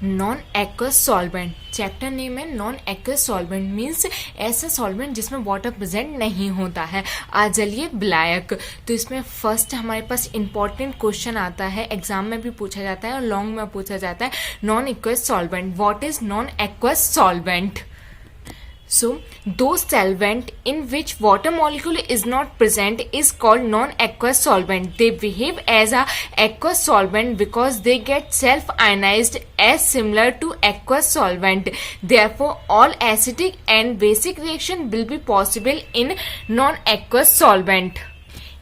Non aqueous solvent, chapter name है non aqueous solvent, means ऐसा solvent जिसमें water present नहीं होता है, अजलीय विलायक। तो इसमें फर्स्ट हमारे पास इंपॉर्टेंट क्वेश्चन आता है, एग्जाम में भी पूछा जाता है और लॉन्ग में पूछा जाता है, non aqueous solvent, what is non aqueous solvent? So, those solvent in which water molecule is not present is called non-aqueous solvent. They behave as a aqueous solvent because they get self-ionized as similar to aqueous solvent. Therefore, all acidic and basic reaction will be possible in non-aqueous solvent.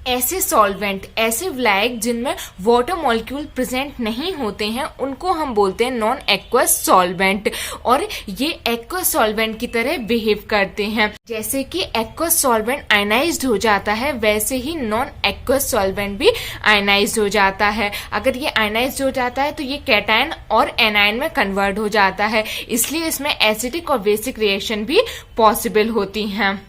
ऐसे solvent, ऐसे विलायक जिनमें water molecule present नहीं होते हैं, उनको हम बोलते हैं नॉन एक्वस सॉल्वेंट, और ये एक्वस सॉल्वेंट की तरह बिहेव करते हैं। जैसे कि एक्वस सॉल्वेंट आयनाइज्ड हो जाता है, वैसे ही नॉन एक्वस सॉल्वेंट भी आयनाइज्ड हो जाता है। अगर ये आयनाइज्ड हो जाता है तो ये कैटायन और एनायन में कन्वर्ट हो जाता है, इसलिए इसमें एसिडिक और बेसिक रिएक्शन भी पॉसिबल होती हैं।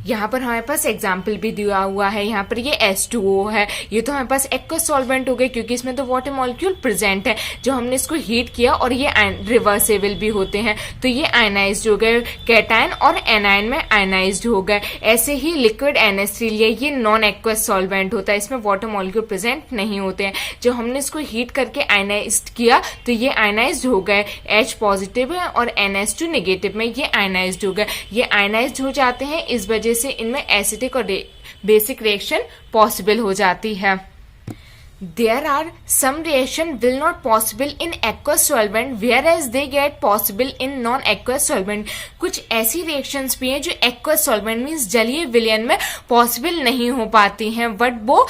यहाँ पर हमारे पास एग्जाम्पल भी दिया हुआ है, यहाँ पर ये H2O है, ये तो हमारे पास एक्वस सॉल्वेंट हो गए क्योंकि इसमें तो वाटर मॉलिक्यूल प्रेजेंट है। जो हमने इसको हीट किया और ये रिवर्सेबल भी होते हैं, तो ये आयनाइज्ड हो गए, कैटायन और एनायन में आयनाइज्ड हो गए। ऐसे ही लिक्विड NH3 लिया, ये नॉन एक्वस सॉल्वेंट होता है, इसमें वाटर मॉलिक्यूल प्रेजेंट नहीं होते हैं। जो हमने इसको हीट करके आयनाइज्ड किया तो ये आयनाइज्ड हो गए, H पॉजिटिव है और NH2 नेगेटिव में ये आयनाइज्ड हो गए। ये आयनाइज्ड हो जाते हैं, इस वजह से इनमें एसिडिक और बेसिक रिएक्शन पॉसिबल हो जाती है। There are some reaction will not possible in aqueous solvent whereas they get possible in non-aqueous solvent. कुछ ऐसी reactions भी हैं जो aqueous solvent मीन्स जलीय विलयन में possible नहीं हो पाती हैं, बट वो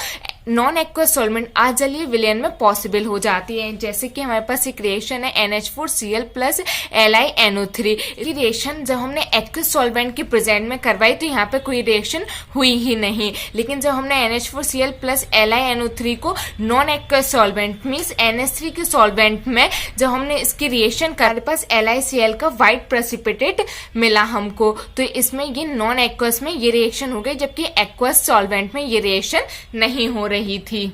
नॉन एक्वस सॉल्वेंट अजलीय विलयन में पॉसिबल हो जाती है। जैसे कि हमारे पास एक रिएक्शन है NH4Cl प्लस LiNO3। ये रिएक्शन जब हमने एक्वस सॉल्वेंट के प्रेजेंट में करवाई तो यहाँ पे कोई रिएक्शन हुई ही नहीं, लेकिन जब हमने NH4Cl प्लस LiNO3 को non aqueous solvent means NH3 के सॉल्वेंट में जब हमने इसकी रिएक्शन कर, हमारे पास LiCl का व्हाइट प्रेसिपिटेट मिला हमको, तो इसमें ये नॉन एक्वस में ये रिएक्शन हो गई, जबकि एक्वस सॉल्वेंट में ये रिएक्शन नहीं हो रही थी।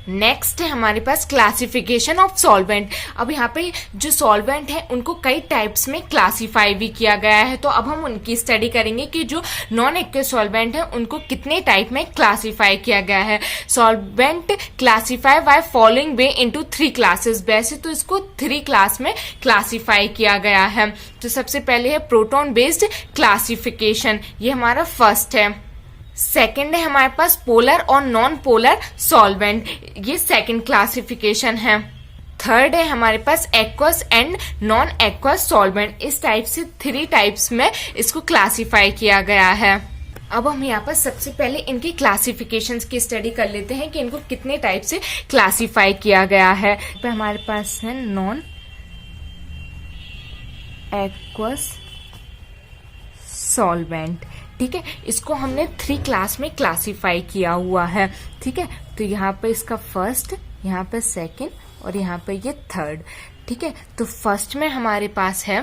नेक्स्ट है हमारे पास क्लासिफिकेशन ऑफ सॉल्वेंट। अब यहाँ पे जो सॉल्वेंट है उनको कई टाइप्स में क्लासिफाई भी किया गया है, तो अब हम उनकी स्टडी करेंगे कि जो नॉन एक्वस सॉल्वेंट है उनको कितने टाइप में क्लासिफाई किया गया है। Solvent classify by following way into 3 classes. वैसे तो इसको 3 क्लास में क्लासिफाई किया गया है। तो सबसे पहले है प्रोटॉन बेस्ड क्लासिफिकेशन, ये हमारा फर्स्ट है। सेकेंड है हमारे पास पोलर और नॉन पोलर सॉल्वेंट, ये सेकेंड क्लासिफिकेशन है। थर्ड है हमारे पास aqueous and non aqueous solvent. इस टाइप से 3 टाइप्स में इसको क्लासिफाई किया गया है। अब हम यहाँ पर सबसे पहले इनकी क्लासिफिकेशंस की स्टडी कर लेते हैं कि इनको कितने टाइप से क्लासिफाई किया गया है। तो हमारे पास है नॉन एक्वस सॉल्वेंट, ठीक है, इसको हमने 3 क्लास में क्लासिफाई किया हुआ है, ठीक है। तो यहाँ पे इसका फर्स्ट, यहाँ पे सेकंड और यहाँ पे ये थर्ड, ठीक है। तो फर्स्ट में हमारे पास है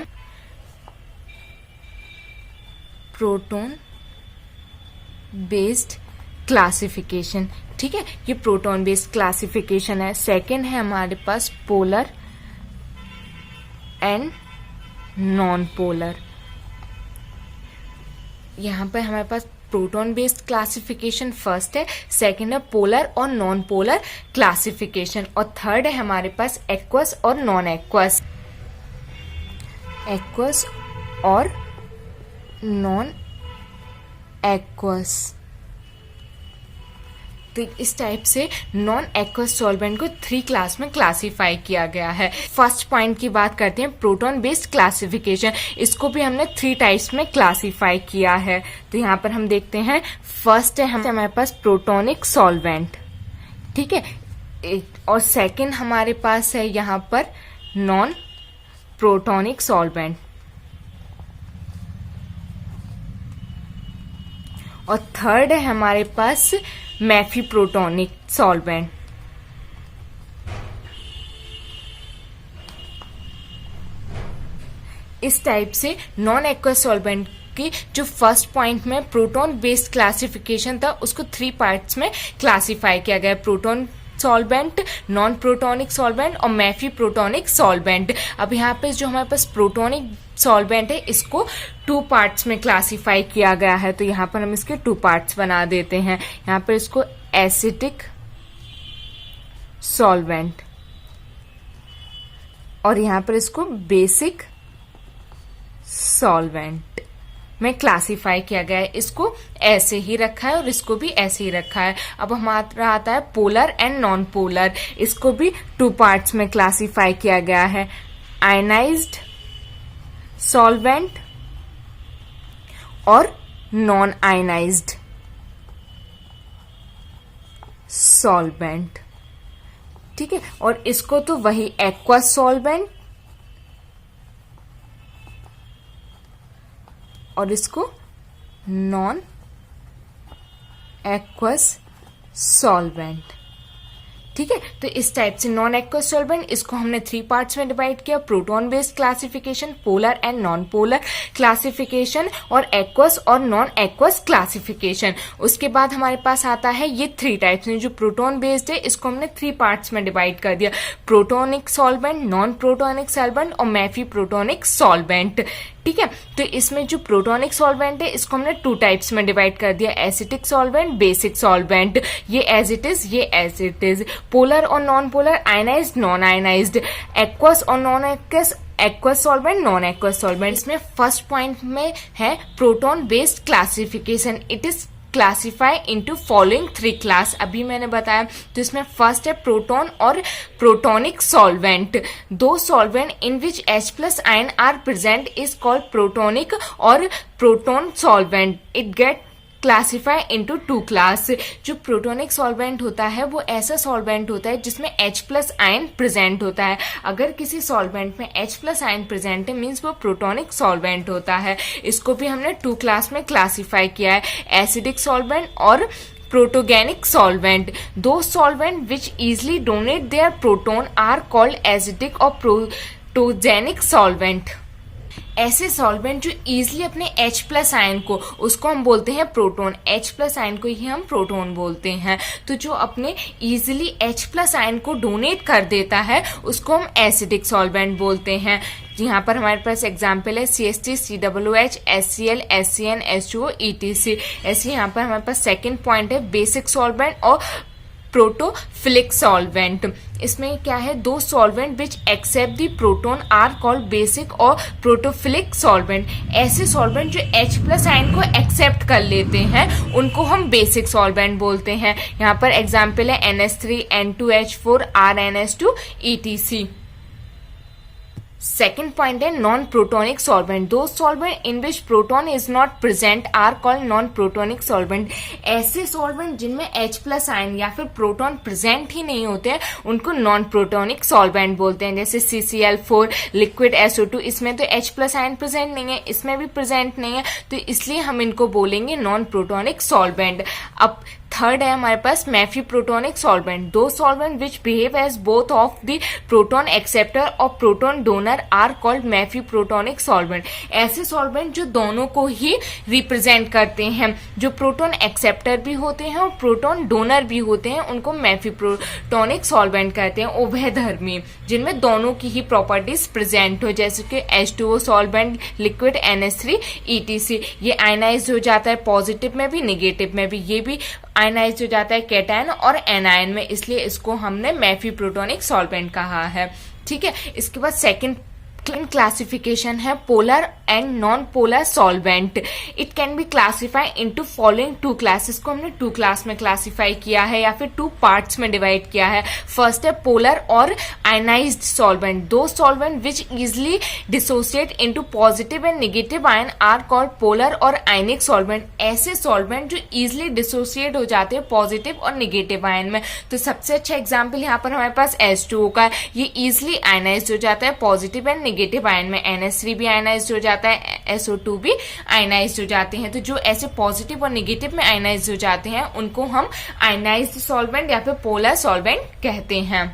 प्रोटॉन बेस्ड क्लासिफिकेशन, ठीक है, ये प्रोटॉन बेस्ड क्लासिफिकेशन है। सेकंड है हमारे पास पोलर एंड नॉन पोलर। यहाँ पे हमारे पास प्रोटॉन बेस्ड क्लासिफिकेशन फर्स्ट है, सेकंड है पोलर और नॉन पोलर क्लासिफिकेशन, और थर्ड है हमारे पास एक्वस और नॉन एक्वस, एक्वस और नॉन एक्वस। तो इस टाइप से नॉन एक्वस सॉल्वेंट को 3 क्लास में क्लासिफाई किया गया है। फर्स्ट पॉइंट की बात करते हैं, प्रोटॉन बेस्ड क्लासिफिकेशन, इसको भी हमने 3 टाइप्स में क्लासिफाई किया है। तो यहाँ पर हम देखते हैं, फर्स्ट है हमारे पास प्रोटोनिक सॉल्वेंट, ठीक है, और सेकंड हमारे पास है यहाँ पर नॉन प्रोटोनिक सॉल्वेंट, और थर्ड है हमारे पास मैफीप्रोटोनिक सॉल्वेंट। इस टाइप से नॉन एक्वस सॉल्वेंट की जो फर्स्ट पॉइंट में प्रोटॉन बेस्ड क्लासिफिकेशन था उसको 3 पार्ट्स में क्लासिफाई किया गया। Proton solvent, non protonic solvent और मैफी प्रोटोनिक सॉल्वेंट। अब यहाँ पे जो हमारे पास प्रोटोनिक सॉल्वेंट है इसको 2 पार्ट्स में क्लासिफाई किया गया है, तो यहाँ पर हम इसके 2 पार्ट्स बना देते हैं। यहाँ पर इसको एसिटिक सॉल्वेंट और यहाँ पर इसको बेसिक सॉल्वेंट में क्लासिफाई किया गया है। इसको ऐसे ही रखा है और इसको भी ऐसे ही रखा है। अब हमारा आता है पोलर एंड नॉन पोलर, इसको भी 2 पार्ट्स में क्लासिफाई किया गया है, आयनाइज्ड सॉल्वेंट और नॉन आयनाइज्ड सॉल्वेंट। ठीक है, और इसको तो वही एक्वस सॉल्वेंट और इसको नॉन एक्वस सॉल्वेंट। ठीक है, तो इस टाइप से नॉन एक्वस सॉल्वेंट इसको हमने 3 पार्ट्स में डिवाइड किया, proton based classification, polar and non polar classification और एक्वस और नॉन एक्वस क्लासिफिकेशन। उसके बाद हमारे पास आता है ये 3 टाइप्स में, जो प्रोटॉन बेस्ड है इसको हमने 3 पार्ट्स में डिवाइड कर दिया, protonic solvent, non protonic solvent और मैफी प्रोटोनिक सॉल्वेंट। ठीक है, तो इसमें जो प्रोटोनिक सॉल्वेंट है इसको हमने 2 टाइप्स में डिवाइड कर दिया, एसिटिक सॉल्वेंट, बेसिक सॉल्वेंट। ये एज इट इज, ये एज इट इज। पोलर और non polar, ionized, non ionized, aqueous और non aqueous, aqueous solvent, non aqueous solvent. इसमें फर्स्ट पॉइंट में है proton based classification, it is classify into following 3 class. अभी मैंने बताया, तो इसमें फर्स्ट है प्रोटॉन और protonic solvent. 2 solvent in which H plus ion are present is called protonic और proton solvent. It get classify into 2 class. जो protonic solvent होता है वो ऐसा सॉल्वेंट होता है जिसमें H प्लस आयन प्रेजेंट होता है। अगर किसी सॉल्वेंट में H प्लस आयन प्रेजेंट है मीन्स वो प्रोटोनिक सॉल्वेंट होता है। इसको भी हमने 2 क्लास में क्लासीफाई किया है, एसिडिक सॉल्वेंट और प्रोटोगेनिक सॉल्वेंट। दो solvent which easily donate their proton are called acidic और प्रोटोजेनिक सॉल्वेंट। ऐसे सॉल्वेंट जो इजिली अपने H प्लस आयन को, उसको हम बोलते हैं प्रोटोन, H प्लस आयन को ही हम प्रोटोन बोलते हैं। तो जो अपने इजिली H प्लस आयन को डोनेट कर देता है उसको हम एसिडिक सॉल्वेंट बोलते हैं। यहाँ पर हमारे पास एग्जाम्पल है CH3, COOH, HCl, HCN, H2O, ETC। ऐसे यहाँ पर हमारे पास सेकेंड पॉइंट है बेसिक सॉल्वेंट और प्रोटोफिलिक सॉल्वेंट। इसमें क्या है, 2 solvent which accept the proton are called basic और प्रोटोफिलिक सॉल्वेंट। ऐसे सॉल्वेंट जो H प्लस आयन को एक्सेप्ट कर लेते हैं उनको हम बेसिक सॉल्वेंट बोलते हैं। यहाँ पर एग्जाम्पल है NH3, N2H4, RNS2, ETC। Second point है नॉन प्रोटोनिक सॉल्वेंट। दो solvent in which proton is not present are called non protonic solvent. ऐसे सॉल्वेंट जिनमें H प्लस आयन या फिर प्रोटोन प्रेजेंट ही नहीं होते हैं उनको नॉन प्रोटोनिक सॉल्वेंट बोलते हैं। जैसे CCl4, लिक्विड SO2, इसमें तो H प्लस आयन प्रेजेंट नहीं है, इसमें भी प्रेजेंट नहीं है, तो इसलिए हम इनको बोलेंगे नॉन प्रोटोनिक सॉल्वेंट। अब थर्ड है हमारे पास मैफी प्रोटोनिक सॉल्वेंट। दो solvent which behave as both of the proton acceptor और proton donor are called amphi protonic solvent. ऐसे सॉल्वेंट जो दोनों को ही रिप्रेजेंट करते हैं, जो प्रोटोन एक्सेप्टर भी होते हैं और प्रोटोन डोनर भी होते हैं, उनको मैफी प्रोटोनिक सॉल्वेंट कहते हैं। उभयधर्मी, जिनमें दोनों की ही प्रॉपर्टीज प्रेजेंट हो, जैसे कि H2O solvent, liquid NH3, ETC। ये आयनाइज हो जाता है पॉजिटिव में भी निगेटिव में भी, ये भी आयनाइज हो जाता है कैटायन और एनायन में, इसलिए इसको हमने मैफी प्रोटोनिक सॉल्वेंट कहा है। ठीक है, इसके बाद सेकंड क्लासिफिकेशन है polar and non polar solvent. It can be classify into following 2 classes को हमने 2 क्लास में क्लासिफाई किया है या फिर 2 पार्ट्स में डिवाइड किया है। फर्स्ट है पोलर और आयनाइज्ड सॉल्वेंट। दो solvent which easily dissociate into positive and negative ion are called polar और आयनिक सॉल्वेंट। ऐसे सॉल्वेंट जो इजिली डिसोसिएट हो जाते हैं पॉजिटिव और नेगेटिव आयन में। तो सबसे अच्छा एग्जाम्पल यहाँ पर हमारे पास H2O का है, ये इजिली आयनाइज हो जाता है पॉजिटिव एंड नेगेटिव आयन में। NH3 भी आयनाइज हो जाता है, SO2 भी आयनाइज हो जाते हैं। तो जो ऐसे पॉजिटिव और नेगेटिव में आयनाइज हो जाते हैं उनको हम आयनाइज्ड सॉल्वेंट या फिर पोलर सॉल्वेंट कहते हैं।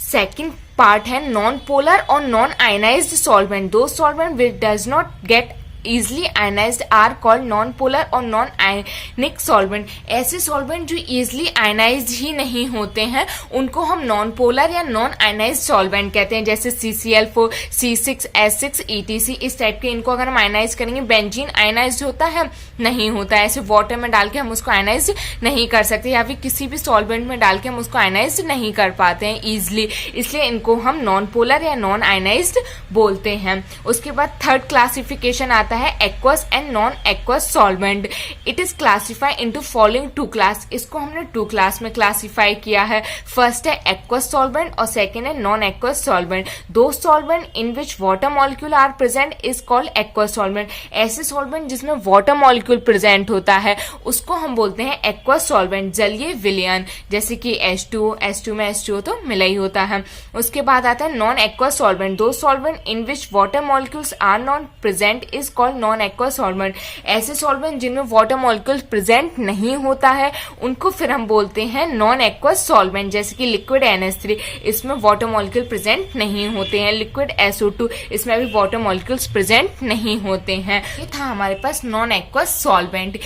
सेकेंड पार्ट है नॉन पोलर और नॉन आयनाइज्ड सॉल्वेंट। दो solvent which does not gate easily ionized are called non-polar और non-ionic solvent। ऐसे solvent जो easily ionized ही नहीं होते हैं उनको हम non-polar या non-ionized solvent कहते हैं, जैसे CCl4, C6H6 etc। इस टाइप के इनको अगर हम आयनाइज करेंगे, बेंजीन आयनाइज होता है? नहीं होता है। ऐसे वाटर में डाल के हम उसको आयनाइज नहीं कर सकते, या फिर किसी भी सॉल्वेंट में डाल के हम उसको आयनाइज नहीं कर पाते हैं इजिली, इसलिए इनको हम नॉन पोलर या नॉन आयनाइज्ड बोलते हैं। उसके बाद थर्ड क्लासिफिकेशन आता है aqueous and non aqueous solvent. It is classify into following two class. इसको हमने टू क्लास में क्लासिफाई किया है। फर्स्ट है एक्वस सॉल्वेंट और सेकेंड है नॉन एक्वस सॉल्वेंट। दो solvent in which water molecule are present is called aqueous solvent. ऐसे सॉल्वेंट जिसमें वाटर मॉलिक्यूल प्रेजेंट होता है उसको हम बोलते हैं एक्वस सॉल्वेंट, जलीय विलयन, जैसे कि H2 में H2O तो मिला ही होता है। उसके बाद आता है नॉन एक्वस सॉल्वेंट। दो solvent in which water molecules are not present is called non aqueous solvent. ऐसे सॉल्वेंट जिनमें वाटर मॉलिक्यूल प्रेजेंट नहीं होता है उनको फिर हम बोलते हैं नॉन एक्वस सॉल्वेंट, जैसे कि लिक्विड NH3, इसमें वाटर मॉलिक्यूल प्रेजेंट नहीं होते हैं। लिक्विड SO2, इसमें भी वाटर मॉलिक्यूल्स प्रेजेंट नहीं होते हैं। ये था हमारे पास नॉन एक्वस सॉल्वेंट।